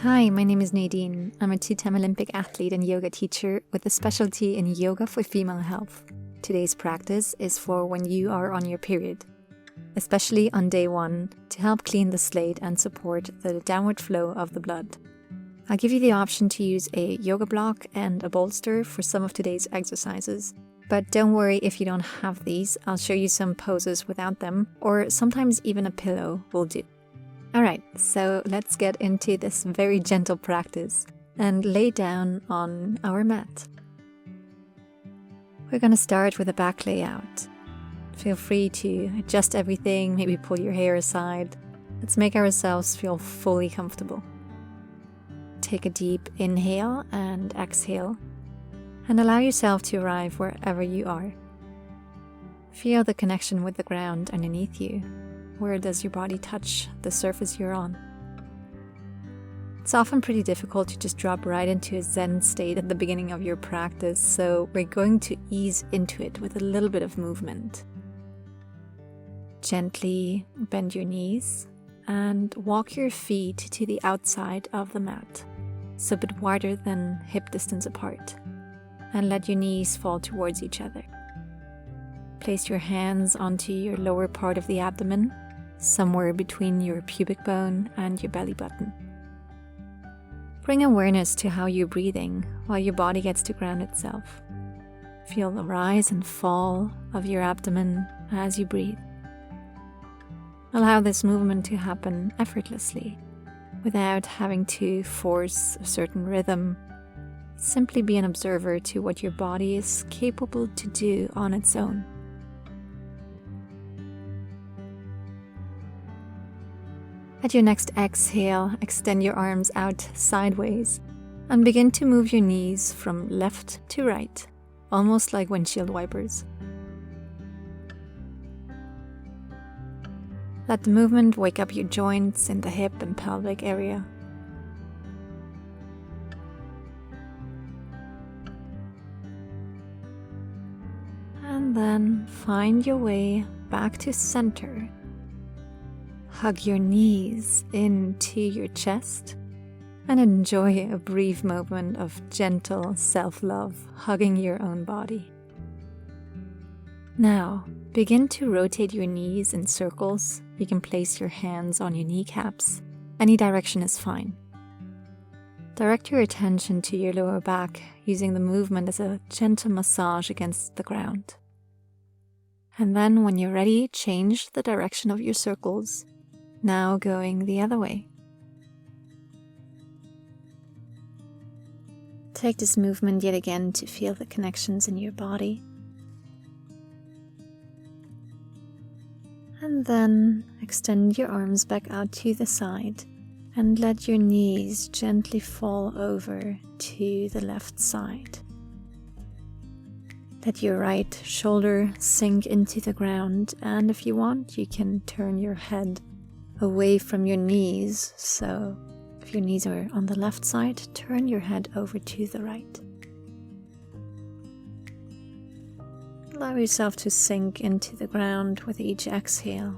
Hi, my name is Nadine. I'm a two-time Olympic athlete and yoga teacher with a specialty in yoga for female health. Today's practice is for when you are on your period, especially on day 1, to help clean the slate and support the downward flow of the blood. I'll give you the option to use a yoga block and a bolster for some of today's exercises. But don't worry if you don't have these, I'll show you some poses without them, or sometimes even a pillow will do. Alright, so let's get into this very gentle practice and lay down on our mat. We're going to start with a back layout. Feel free to adjust everything, maybe pull your hair aside. Let's make ourselves feel fully comfortable. Take a deep inhale and exhale, and allow yourself to arrive wherever you are. Feel the connection with the ground underneath you. Where does your body touch the surface you're on? It's often pretty difficult to just drop right into a Zen state at the beginning of your practice, so we're going to ease into it with a little bit of movement. Gently bend your knees and walk your feet to the outside of the mat, so a bit wider than hip distance apart, and let your knees fall towards each other. Place your hands onto your lower part of the abdomen, somewhere between your pubic bone and your belly button. Bring awareness to how you're breathing while your body gets to ground itself. Feel the rise and fall of your abdomen as you breathe. Allow this movement to happen effortlessly, without having to force a certain rhythm. Simply be an observer to what your body is capable to do on its own. At your next exhale, extend your arms out sideways and begin to move your knees from left to right, almost like windshield wipers. Let the movement wake up your joints in the hip and pelvic area. And then find your way back to center. Hug your knees into your chest and enjoy a brief moment of gentle self-love, hugging your own body. Now, begin to rotate your knees in circles. You can place your hands on your kneecaps. Any direction is fine. Direct your attention to your lower back, using the movement as a gentle massage against the ground. And then when you're ready, change the direction of your circles. Now going the other way. Take this movement yet again to feel the connections in your body. And then extend your arms back out to the side and let your knees gently fall over to the left side. Let your right shoulder sink into the ground, and if you want, you can turn your head away from your knees, so if your knees are on the left side, turn your head over to the right. Allow yourself to sink into the ground with each exhale.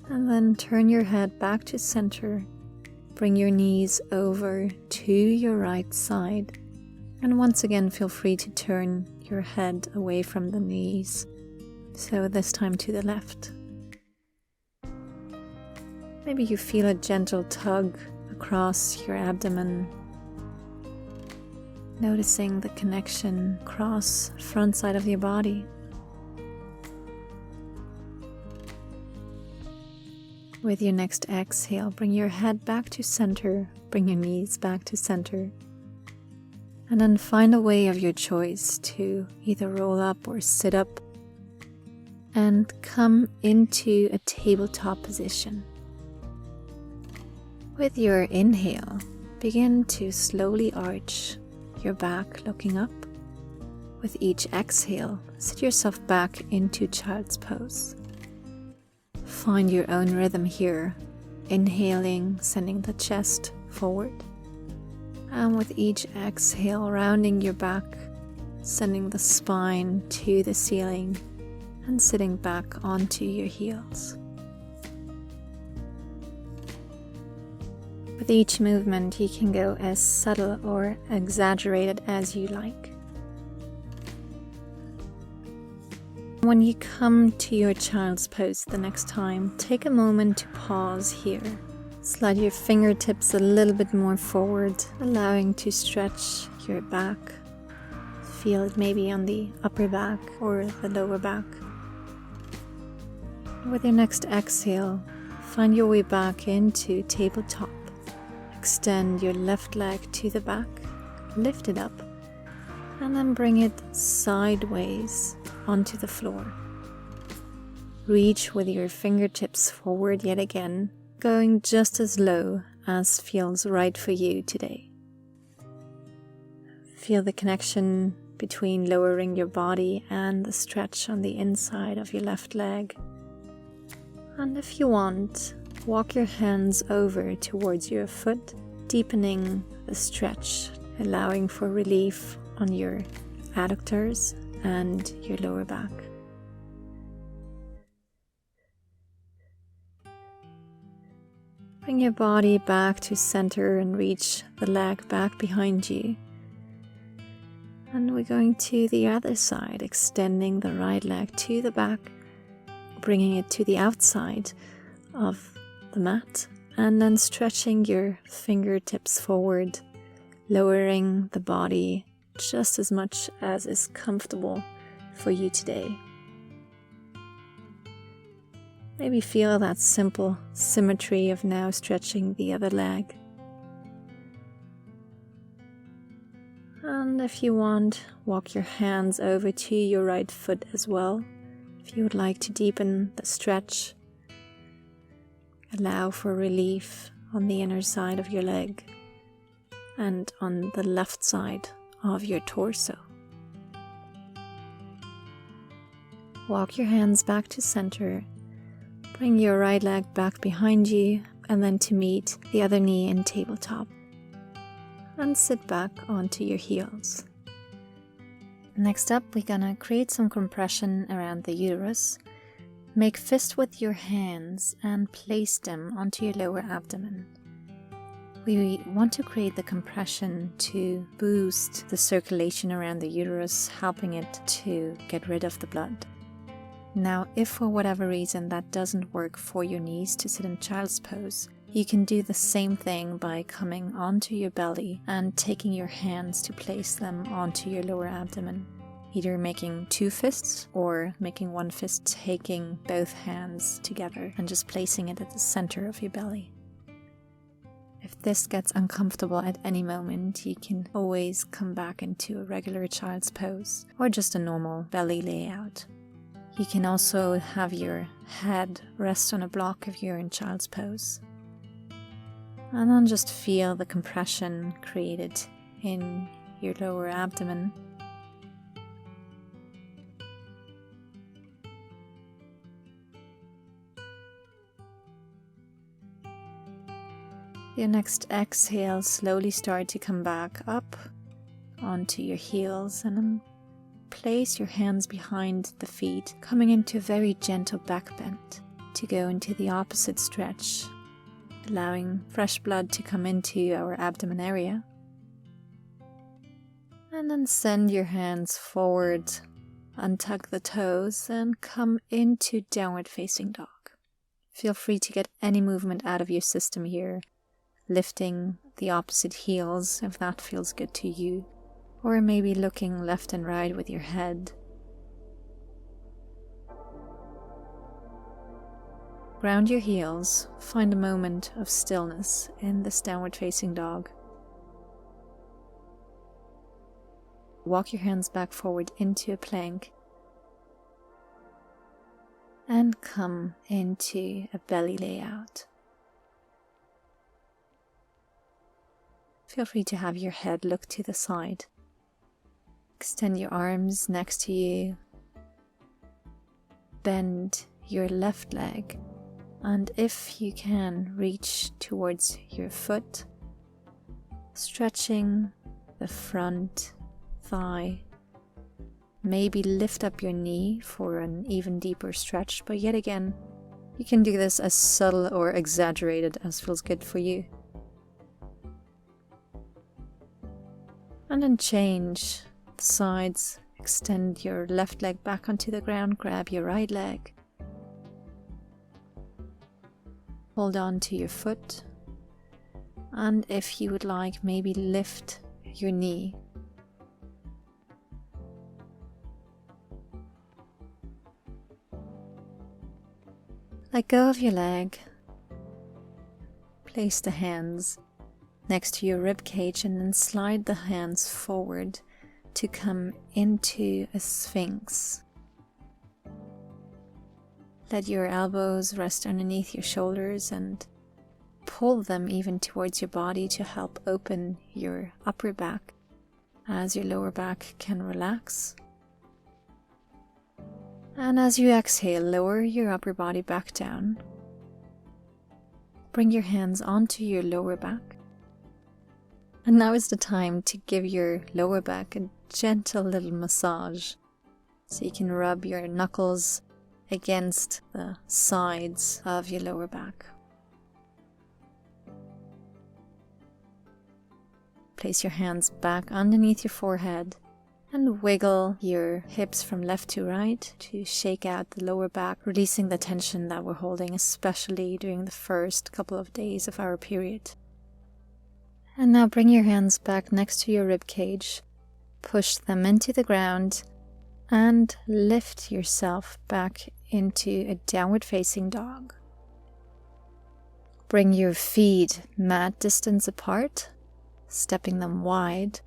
And then turn your head back to center. Bring your knees over to your right side. And once again, feel free to turn your head away from the knees. So this time to the left. Maybe you feel a gentle tug across your abdomen, noticing the connection across the front side of your body. With your next exhale, bring your head back to center, bring your knees back to center, and then find a way of your choice to either roll up or sit up and come into a tabletop position. With your inhale, begin to slowly arch your back looking up. With each exhale, sit yourself back into child's pose. Find your own rhythm here, inhaling, sending the chest forward. And with each exhale, rounding your back, sending the spine to the ceiling, and sitting back onto your heels. With each movement, you can go as subtle or exaggerated as you like. When you come to your child's pose the next time, take a moment to pause here. Slide your fingertips a little bit more forward, allowing to stretch your back. Feel it maybe on the upper back or the lower back. With your next exhale, find your way back into tabletop. Extend your left leg to the back, lift it up, and then bring it sideways onto the floor. Reach with your fingertips forward yet again, going just as low as feels right for you today. Feel the connection between lowering your body and the stretch on the inside of your left leg. And if you want, walk your hands over towards your foot, deepening the stretch, allowing for relief on your adductors and your lower back. Bring your body back to center and reach the leg back behind you. And we're going to the other side, extending the right leg to the back, bringing it to the outside of the mat, and then stretching your fingertips forward, lowering the body just as much as is comfortable for you today. Maybe feel that simple symmetry of now stretching the other leg. And if you want, walk your hands over to your right foot as well. If you would like to deepen the stretch, allow for relief on the inner side of your leg and on the left side of your torso. Walk your hands back to center. Bring your right leg back behind you and then to meet the other knee in tabletop. And sit back onto your heels. Next up, we're gonna create some compression around the uterus. Make fist with your hands and place them onto your lower abdomen. We want to create the compression to boost the circulation around the uterus, helping it to get rid of the blood. Now, if for whatever reason that doesn't work for your knees to sit in child's pose, you can do the same thing by coming onto your belly and taking your hands to place them onto your lower abdomen. Either making two fists or making one fist, taking both hands together and just placing it at the center of your belly. If this gets uncomfortable at any moment, you can always come back into a regular child's pose or just a normal belly layout. You can also have your head rest on a block if you're in child's pose. And then just feel the compression created in your lower abdomen. Your next exhale, slowly start to come back up onto your heels and then place your hands behind the feet, coming into a very gentle back bend to go into the opposite stretch, allowing fresh blood to come into our abdomen area. And then send your hands forward, untuck the toes, and come into downward facing dog. Feel free to get any movement out of your system here, lifting the opposite heels if that feels good to you, or maybe looking left and right with your head. Ground your heels, find a moment of stillness in this downward facing dog. Walk your hands back forward into a plank and come into a belly layout. Feel free to have your head look to the side. Extend your arms next to you. Bend your left leg. And if you can, reach towards your foot, stretching the front thigh. Maybe lift up your knee for an even deeper stretch, but yet again, you can do this as subtle or exaggerated as feels good for you. And then change the sides. Extend your left leg back onto the ground, grab your right leg. Hold on to your foot. And if you would like, maybe lift your knee. Let go of your leg. Place the hands next to your rib cage and then slide the hands forward to come into a sphinx. Let your elbows rest underneath your shoulders and pull them even towards your body to help open your upper back as your lower back can relax. And as you exhale, lower your upper body back down. Bring your hands onto your lower back. And now is the time to give your lower back a gentle little massage. So you can rub your knuckles against the sides of your lower back. Place your hands back underneath your forehead and wiggle your hips from left to right to shake out the lower back, releasing the tension that we're holding, especially during the first couple of days of our period. And now bring your hands back next to your rib cage, push them into the ground, and lift yourself back into a downward facing dog. Bring your feet mat distance apart, stepping them wide,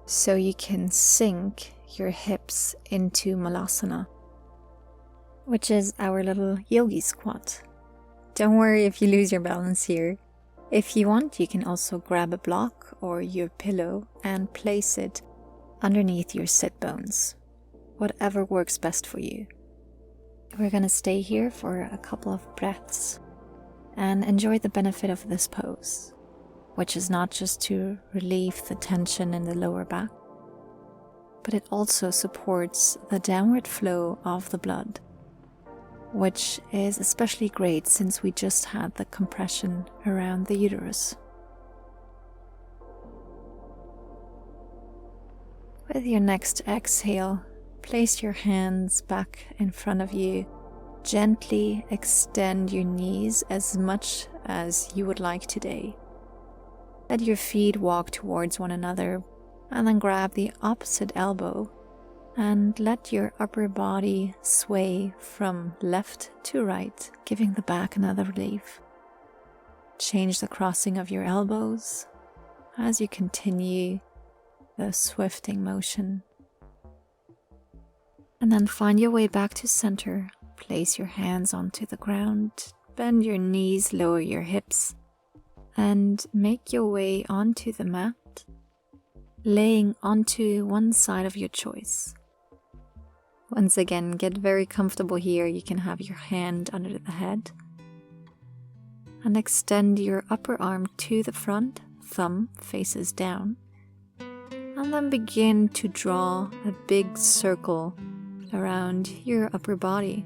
so you can sink your hips into Malasana, which is our little yogi squat. Don't worry if you lose your balance here. If you want, you can also grab a block or your pillow and place it underneath your sit bones, whatever works best for you. We're going to stay here for a couple of breaths and enjoy the benefit of this pose, which is not just to relieve the tension in the lower back, but it also supports the downward flow of the blood, which is especially great since we just had the compression around the uterus. With your next exhale, place your hands back in front of you. Gently extend your knees as much as you would like today. Let your feet walk towards one another and then grab the opposite elbow and let your upper body sway from left to right, giving the back another relief. Change the crossing of your elbows as you continue the swifting motion. And then find your way back to center. Place your hands onto the ground, bend your knees, lower your hips, and make your way onto the mat, laying onto one side of your choice. Once again, get very comfortable here. You can have your hand under the head and extend your upper arm to the front, thumb faces down, and then begin to draw a big circle around your upper body.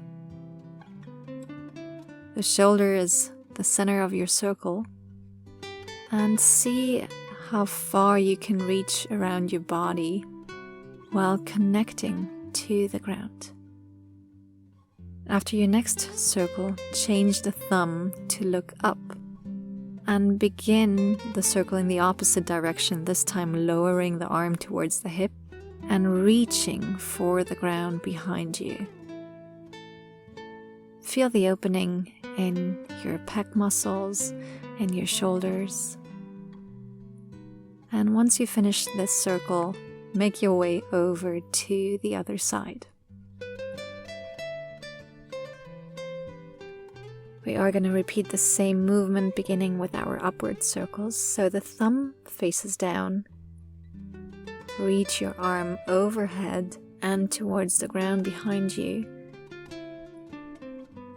The shoulder is the center of your circle, and see how far you can reach around your body while connecting to the ground. After your next circle, change the thumb to look up and begin the circle in the opposite direction, this time lowering the arm towards the hip and reaching for the ground behind you. Feel the opening in your pec muscles, in your shoulders. And once you finish this circle, make your way over to the other side. We are going to repeat the same movement beginning with our upward circles. So the thumb faces down. Reach your arm overhead and towards the ground behind you.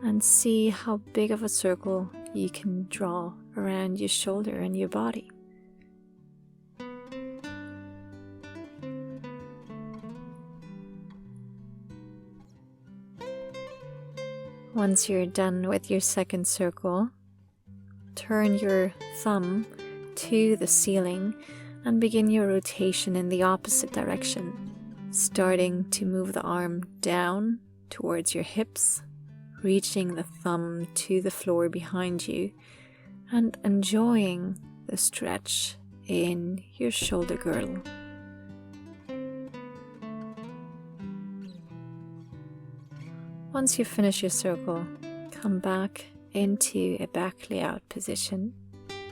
And see how big of a circle you can draw around your shoulder and your body. Once you're done with your second circle, turn your thumb to the ceiling and begin your rotation in the opposite direction, starting to move the arm down towards your hips, reaching the thumb to the floor behind you, and enjoying the stretch in your shoulder girdle. Once you finish your circle, come back into a back layout position.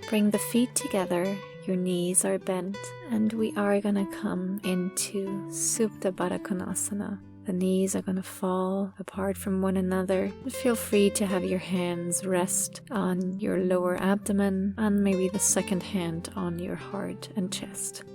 Bring the feet together, your knees are bent, and we are going to come into Supta Baddha Konasana. The knees are going to fall apart from one another. Feel free to have your hands rest on your lower abdomen and maybe the second hand on your heart and chest.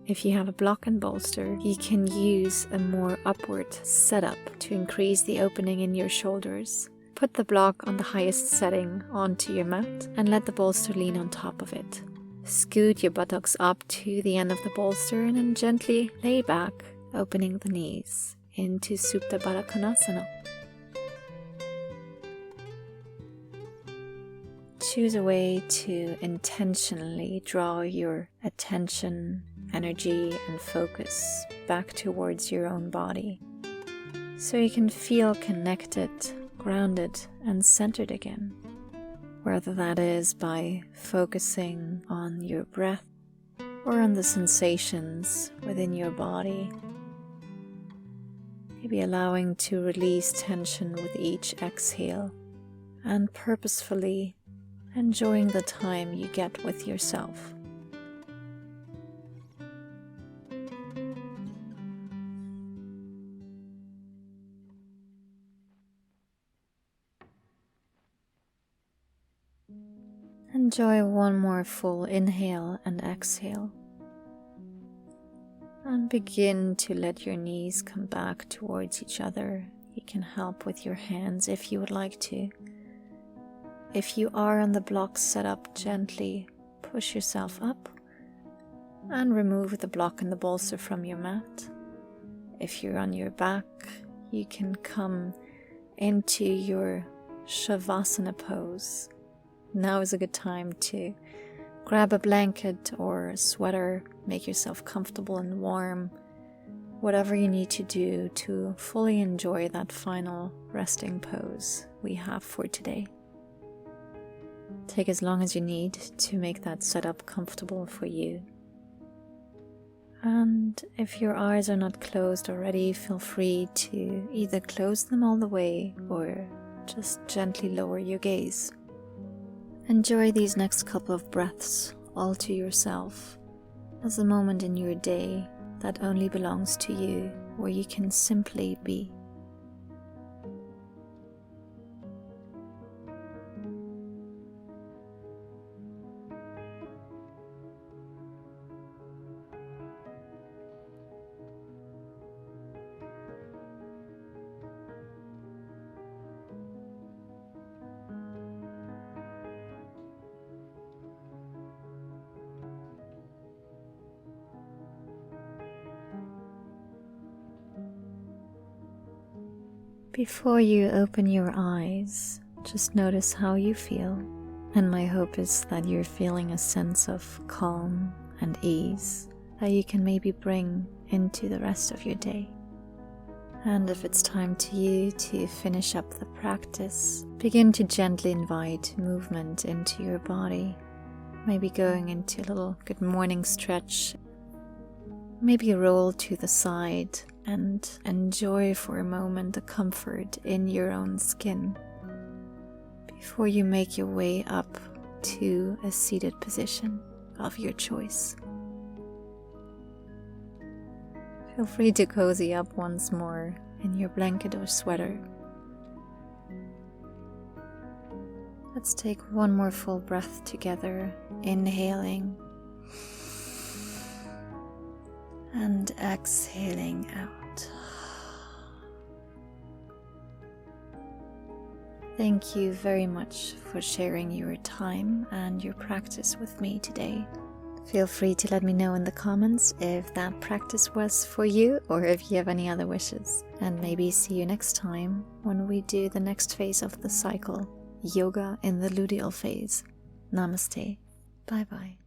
If you have a block and bolster, you can use a more upward setup to increase the opening in your shoulders. Put the block on the highest setting onto your mat and let the bolster lean on top of it. Scoot your buttocks up to the end of the bolster and then gently lay back, opening the knees into Supta Baddha Konasana. Choose a way to intentionally draw your attention, energy, and focus back towards your own body so you can feel connected, grounded, and centered again. Whether that is by focusing on your breath or on the sensations within your body. Maybe allowing to release tension with each exhale and purposefully enjoying the time you get with yourself. Enjoy one more full inhale and exhale. And begin to let your knees come back towards each other. You can help with your hands if you would like to. If you are on the block set up, gently push yourself up and remove the block and the bolster from your mat. If you're on your back, you can come into your Savasana pose. Now is a good time to grab a blanket or a sweater, make yourself comfortable and warm, whatever you need to do to fully enjoy that final resting pose we have for today. Take as long as you need to make that setup comfortable for you. And if your eyes are not closed already, feel free to either close them all the way or just gently lower your gaze. Enjoy these next couple of breaths all to yourself as a moment in your day that only belongs to you, where you can simply be. Before you open your eyes, just notice how you feel, and my hope is that you're feeling a sense of calm and ease that you can maybe bring into the rest of your day. And if it's time to you to finish up the practice, begin to gently invite movement into your body, maybe going into a little good morning stretch, maybe roll to the side and enjoy for a moment the comfort in your own skin before you make your way up to a seated position of your choice. Feel free to cozy up once more in your blanket or sweater. Let's take one more full breath together, inhaling and exhaling out. Thank you very much for sharing your time and your practice with me today. Feel free to let me know in the comments if that practice was for you or if you have any other wishes. And maybe see you next time when we do the next phase of the cycle, yoga in the luteal phase. Namaste. Bye bye.